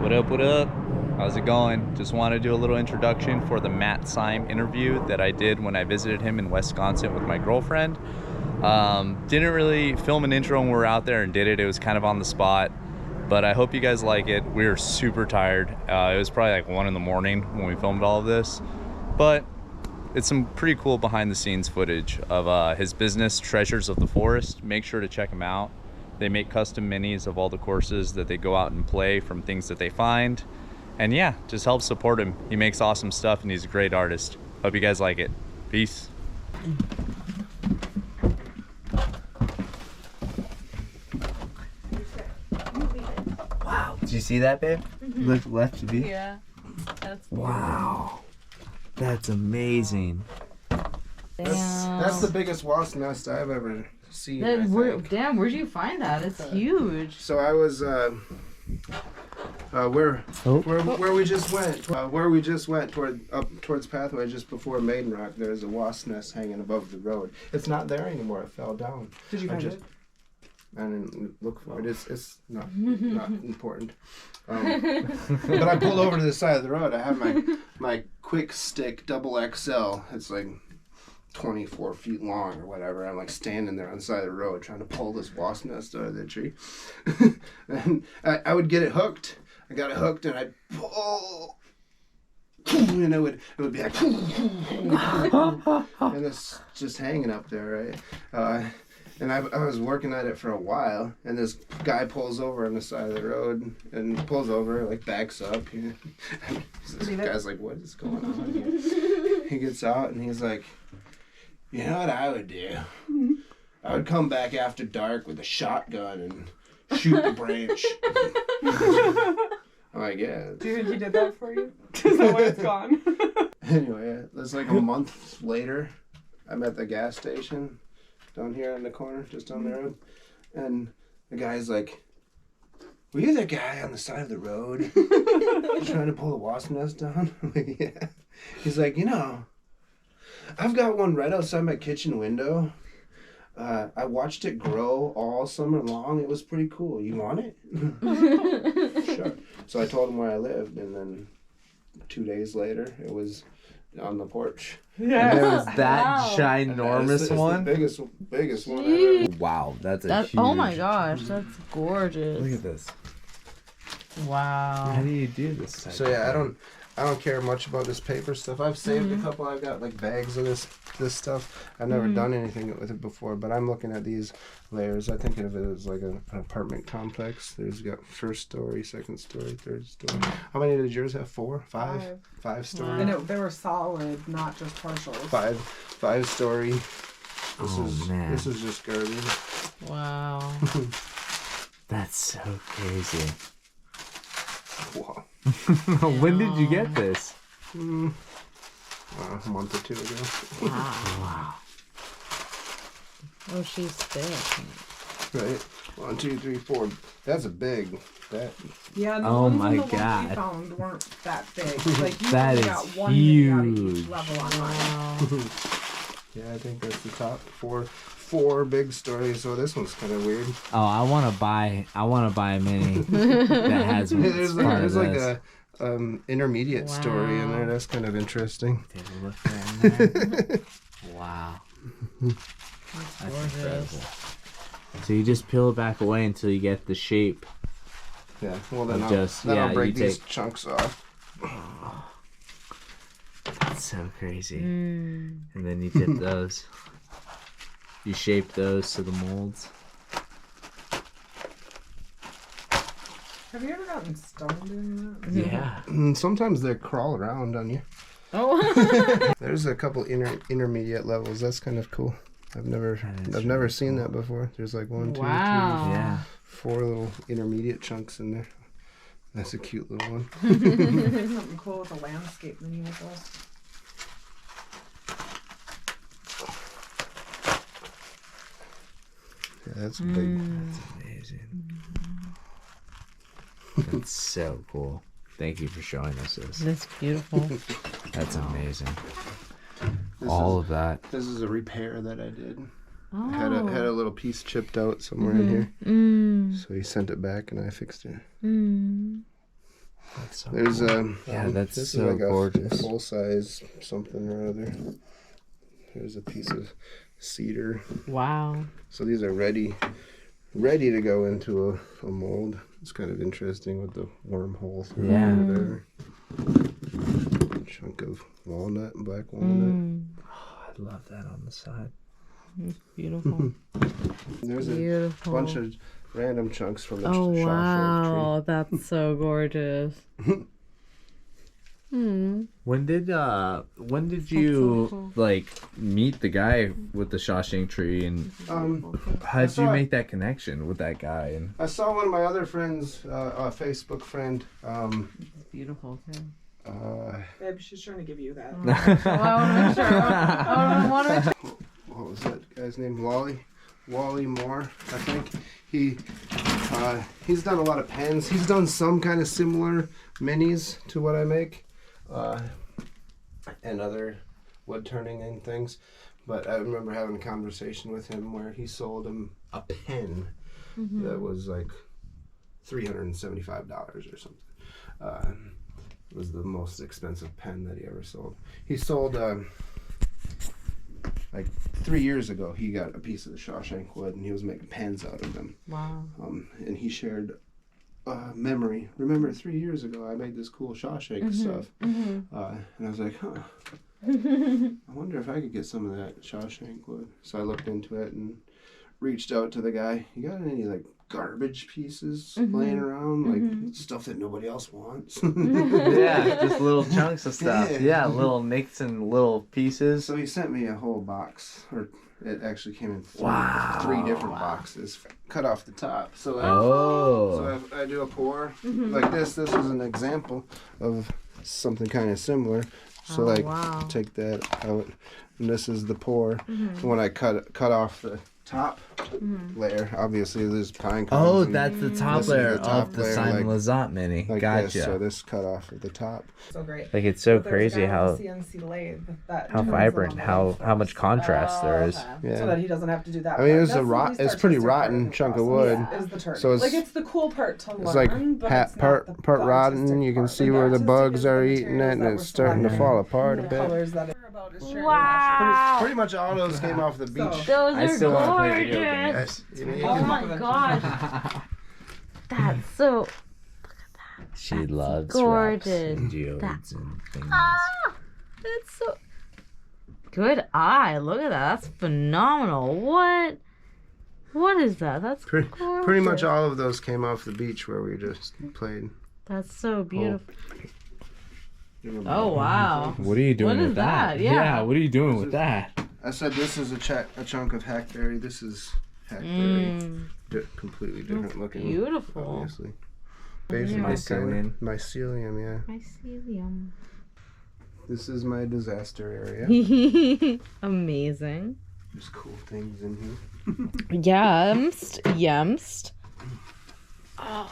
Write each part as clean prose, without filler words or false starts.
What up, what up? How's it going? Just want to do a little introduction for the Matt Sime interview that I did when I visited him in Wisconsin with my girlfriend. Didn't really film an intro when we were out there and did it. It was kind of on the spot, but I hope you guys like it. We were super tired. It was probably like 1 in the morning when we filmed all of this, but it's some pretty cool behind the scenes footage of his business, Treasures of the Forest. Make sure to check him out. They make custom minis of all the courses that they go out and play from things that they find. And yeah, just help support him. He makes awesome stuff and he's a great artist. Hope you guys like it. Peace. Wow, did you see that, babe? Mm-hmm. Look left to be? Yeah, that's beautiful. Wow, that's amazing. That's the biggest wasp nest I've ever seen. Damn, where'd you find that? It's huge. So I was where we just went towards Pathway just before Maiden Rock. There's a wasp nest hanging above the road. It's not there anymore. It fell down. Did you find it? I didn't look for it. It's not important. But I pulled over to the side of the road. I have my quick stick double XL. It's like 24 feet long or whatever. I'm like standing there on the side of the road trying to pull this wasp nest out of the tree. And I would get it hooked. I got it hooked and I'd pull. And it would be like, and it's just hanging up there, right? And I was working at it for a while, and this guy pulls over on the side of the road and pulls over, like backs up. This guy's like, what is going on here? He gets out and he's like, you know what I would do? I would come back after dark with a shotgun and shoot the branch. I'm like, yeah. Do you think he did that for you? Is that why it's gone? Anyway, it's like a month later. I'm at the gas station down here in the corner, just down the road. And the guy's like, were you the guy on the side of the road trying to pull the wasp nest down? I'm like, yeah. He's like, I've got one right outside my kitchen window. I watched it grow all summer long. It was pretty cool. You want it? Sure. So I told him where I lived, and then 2 days later, it was on the porch. Yeah. And there was that ginormous it's one? the biggest one I ever. Wow, that's huge. Oh my gosh, that's gorgeous. Look at this. Wow. How do you do this? So yeah, I don't care much about this paper stuff. I've saved a couple. I've got like bags of this stuff. I've never done anything with it before, but I'm looking at these layers. I think of it as like an apartment complex. There's got first story, second story, third story. How many did yours have? 4? 5? 5 story. And they were solid, not just partials. 5 story. This is just garbage. Wow. That's so crazy. Wow. When did you get this? A month or 2 ago. Wow. Oh, she's thick. Right. 1, 2, 3, 4. That's a big. Yeah, the Oh ones my in the ones God. we found weren't that big. Like you That only is got one mini out of huge. each level on mine. Wow. Yeah, I think that's the top 4 big stories. So this one's kind of weird. Oh, I want to buy a mini that has There's like a intermediate story in there. That's kind of interesting. Take a look there. Wow. That's incredible. So you just peel it back away until you get the shape. Yeah. Well, then I'll break these chunks off. That's so crazy. And then you dip those. You shape those to the molds. Have you ever gotten stoned doing that? Yeah. Sometimes they crawl around on you. Oh. There's a couple intermediate levels. That's kind of cool. I've never seen that before. There's like 1, 2, 3, Wow. 4 little intermediate chunks in there. That's a cute little one. There's something cool with a landscape menu with those. Yeah, that's big. That's amazing. That's so cool. Thank you for showing us this. That's beautiful. That's amazing. This All is- of that. This is a repair that I did. Oh. I had a little piece chipped out somewhere in here. Mm. So he sent it back and I fixed it. Mm. That's so There's cool. Yeah, that's this so is like gorgeous. a full size something or other. There's a piece of cedar. Wow. So these are ready to go into a mold. It's kind of interesting with the wormhole through there. Chunk of walnut, black walnut. Oh, I love that on the side. It's beautiful. There's Beautiful. a bunch of random chunks from the Oh Shawshank wow, that's so gorgeous. When did you like meet the guy with the Shawshank tree, and tree. how did you saw- make that connection with that guy? And I saw one of my other friends, a Facebook friend. It's beautiful too. Babe, she's trying to give you that. Well, I want to make sure. I want to make sure. What was that guy's name? Wally Moore, I think. He's done a lot of pens. He's done some kind of similar minis to what I make, and other wood turning and things. But I remember having a conversation with him where he sold him a pen that was like $375 or something. It was the most expensive pen that he ever sold. He sold like 3 years ago. He got a piece of the Shawshank wood and he was making pens out of them. Wow. And he shared memory. Remember 3 years ago I made this cool Shawshank stuff. And I was like, huh. I wonder if I could get some of that Shawshank wood. So I looked into it and reached out to the guy. You got any like garbage pieces laying around, like stuff that nobody else wants? yeah, just little chunks of stuff. Yeah. Yeah, little nicks and little pieces. So he sent me a whole box, or it actually came in Wow. three different boxes, cut off the top. So Oh. so I do a pour like this. This is an example of something kind of similar. So Oh, like wow. take that out, and this is the pour. When I cut off the top layer, obviously there's pine cones. Oh, and that's the top This is layer the top of the layer, Simon like- Lazat mini. like Gotcha. this. So this cut off at the top. So great. Like it's so But there's a crazy guy on how the CNC lathe that how turns vibrant, them on how the how much contrast there is. okay. Yeah. So that he doesn't have to do that. I mean, part. it was That's a the rot. least It's pretty artistic part rotten the chunk of process. wood. Yeah, is the turning. So Like it's the cool part to learn. It's like but it's not the part rotten. artistic You can part. see Like, where the artistic bugs is the are eating it, materials and that it's we're starting to selecting. fall apart a The bit. colors that are about is sharing Wow. Pretty much all those came off the beach. So- Those I are still want to play gorgeous. video games. You know, you Oh can- my gosh. That's so. She loves gorgeous. rocks and geodes and things. That's so. Good eye. Look at that. That's phenomenal. What? What is that? That's pretty gorgeous. much all of those came off the beach where we just played. That's so beautiful. You know, Oh wow. What are you doing What is with that? that? Yeah. What are you doing with that? I said this is a chunk of hackberry. This is hackberry. Mm, Completely different looking. beautiful. Obviously. Yeah. Mycelium. Mycelium, yeah. mycelium. This is my disaster area. Amazing. There's cool things in here. Yumst. Yumst. I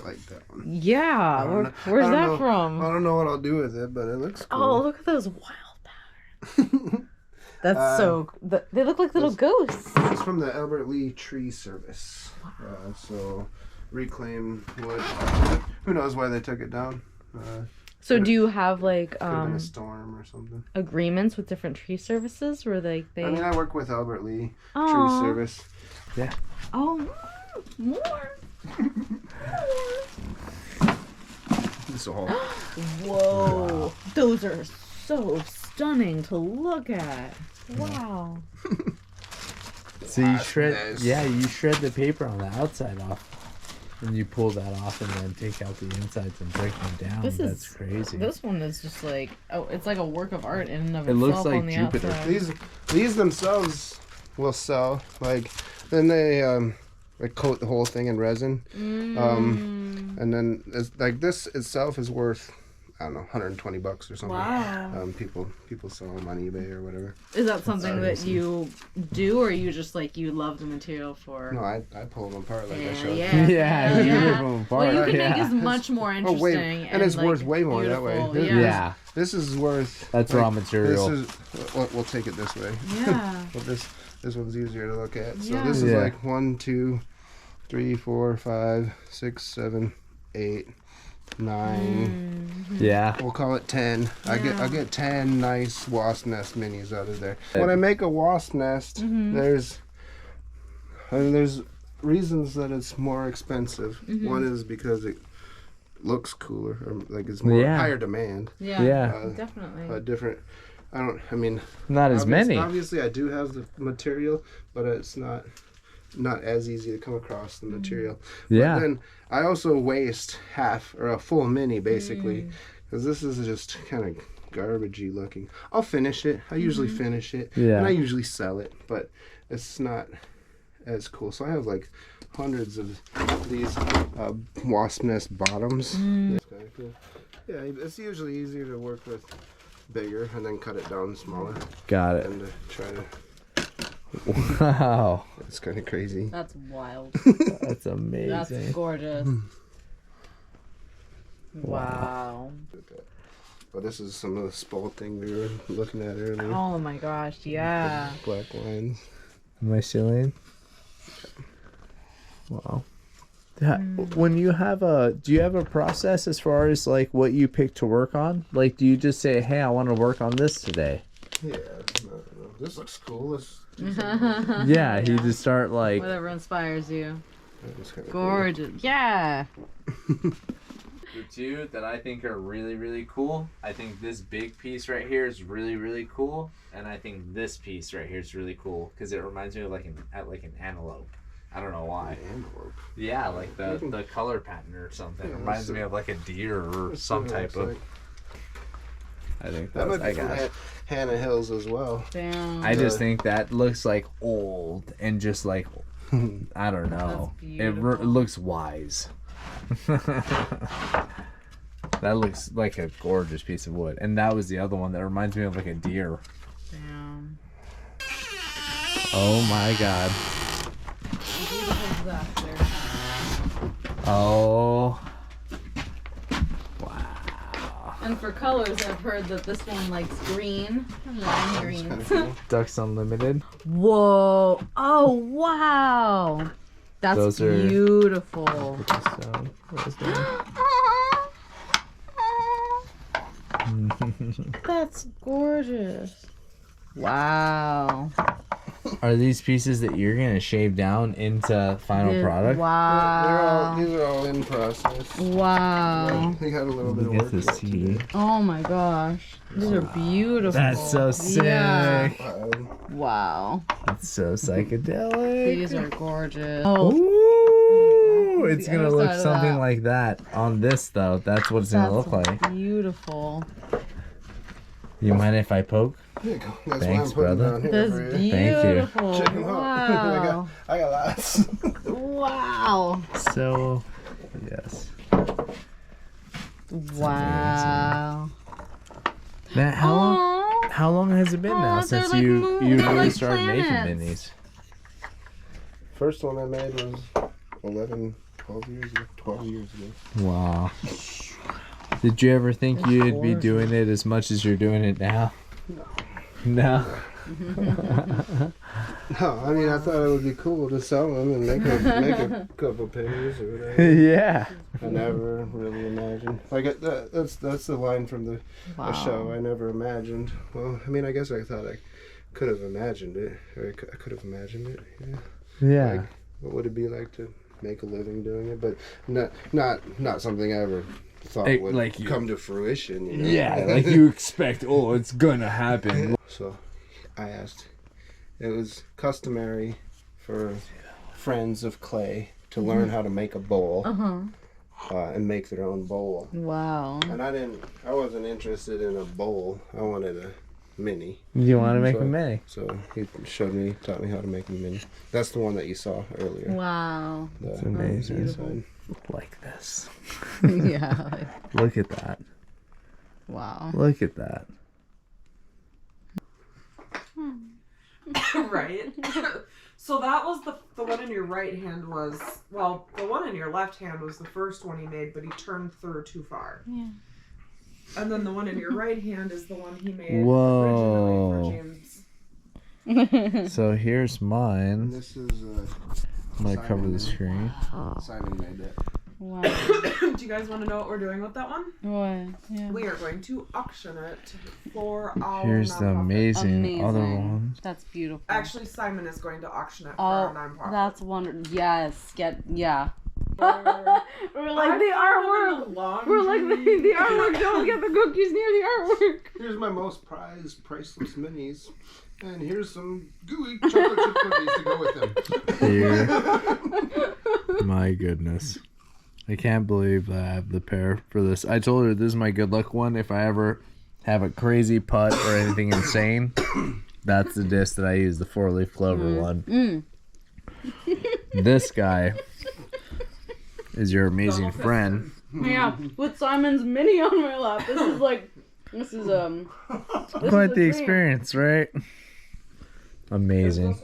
like that one. Yeah. don't know- Where's I don't that know- from? I don't know what I'll do with it, but it looks Oh, cool. look at those wild patterns. That's they look like little ghosts. It's from the Albert Lee Tree Service. So reclaimed wood. Who knows why they took it down? So do you have like Could have been a storm or something. agreements with different tree services where they I mean, I work with Albert Lee Tree Aw. Service. Oh, more. This whole Whoa. Those are so stunning to look at. Wow. So you shred, Nice. you shred the paper on the outside off, and you pull that off, and then take out the insides and break them down. This That's is- crazy. This one is just like, oh, it's like a work of art in and of It itself looks like on the Jupiter. outside. these themselves will sell. Like then they like coat the whole thing in resin. And then it's, like this itself is worth, I don't know, $120 or something. Wow. People sell them on eBay or whatever. Is that something that you do, or you just like you love the material for? No, I pull them apart like I showed. yeah, Yeah, you rip them apart. Well, you can yeah. make as much more Oh, interesting. way, and it's like, worth way more that way. beautiful. This- Yeah. Yeah, This is worth. that's like, raw material. This is. We'll take it this way. Yeah. But this one's easier to look at. So Yeah. this is Yeah. like 1, 2, 3, 4, 5, 6, 7, 8, 9. Yeah. We'll call it 10. I get 10 nice wasp nest minis out of there. When I make a wasp nest, there's reasons that it's more expensive. One is because it looks cooler, or like it's more higher demand. Yeah. Definitely. Different. Not as many. Obviously, I do have the material, but it's not as easy to come across the material. Yeah. But then I also waste half or a full mini basically, because this is just kind of garbagey looking. I'll finish it. I usually finish it, and I usually sell it, but it's not as cool. So I have like hundreds of these wasp nest bottoms. It's kind of cool. Yeah, it's usually easier to work with bigger and then cut it down smaller. Got it. And to try to. Wow. It's kind of crazy. That's wild. That's amazing. That's gorgeous. Wow. But this is some of the spoil thing we were looking at earlier. Oh my gosh, yeah. Black lines. Mycelium. Wow. When you have do you have a process as far as like what you pick to work on? Like, do you just say, "Hey, I want to work on this today"? Yeah. No. This looks cool. Let's Yeah, you just start like. Whatever inspires you. cool. Gorgeous. Yeah. The two that I think are really, really cool, I think this big piece right here is really, really cool, and I think this piece right here is really cool because it reminds me of like an antelope. I don't know why. Antelope. Yeah, like the color pattern or something. It reminds me of like a deer or some type of. I think That that's. might be from Hannah Hills as well. Damn. I just think that looks like old and just like I don't know. It looks wise. That looks like a gorgeous piece of wood, and that was the other one that reminds me of like a deer. Damn. Oh my god. Oh. Wow. And for colors, I've heard that this one likes green, lime greens. Ducks Unlimited. Whoa! Oh wow! That's Those are- beautiful. So, what is that? That's gorgeous. Wow. Are these pieces that you're gonna shave down into final product? Wow. These are all in process. Wow. They got a little bit of Look work at this yet to do. tea. Oh my gosh. These are beautiful. That's so sick. Yeah. Wow. It's so psychedelic. These are gorgeous. Oh, Ooh, it's The gonna other look side of something that. like that on this though. That's what it's gonna look like. Beautiful. You mind if I poke? There you go. That's Thanks, what I'm putting brother. down here That's for you. beautiful. Check 'em out. Wow. I got lots. Wow. So, yes. Wow. Matt, how long has it been now Aw, they're since like you moons. They're really like started planets. making minis? First one I made was 12 years ago. 12 years ago. Wow. Did you ever think That's you'd be gorgeous. doing it as much as you're doing it now? No. No, I mean I thought it would be cool to sell them and make a couple pennies or whatever. Yeah. I never really imagined. Like that's the line from the show. I never imagined. Well, I mean I guess I thought I could have imagined it, or I could have imagined it. Yeah. Yeah. Like, what would it be like to make a living doing it? But not something I ever thought would like you- come to fruition. You know? Yeah, like you expect, oh, it's gonna happen. So I asked. It was customary for friends of clay to learn how to make a bowl and make their own bowl. Wow. And I wasn't interested in a bowl. I wanted a mini. You want to make So- a mini? So he taught me how to make a mini. That's the one that you saw earlier. Wow. That's amazing. Inside. Like this. Yeah. Look at that. Wow. Look at that. Right. So that was the one in your right hand was, well, the one in your left hand was the first one he made, but he turned through too far. Yeah. And then the one in your right hand is the one he made Whoa. originally for James. So here's And mine. this is I'm gonna cover the Simon. screen. Simon made that. Wow. Do you guys want to know what we're doing with that one? What? Yeah. We are going to auction it for our Here's the nonprofit. amazing other one. That's beautiful. Actually, Simon is going to auction it for Oh, our nonprofit. that's wonderful. Yes. Yeah. We're like the artwork. We're like the artwork. Don't get the cookies near the artwork. Here's my most prized priceless minis. And here's some gooey chocolate chip cookies to go with them. Here. My goodness. I can't believe I have the pair for this. I told her this is my good luck one. If I ever have a crazy putt or anything insane, that's the disc that I use, the 4-leaf clover one. This guy is your amazing friend. Yeah, with Simon's mini on my lap. This is Quite the experience, right? Amazing.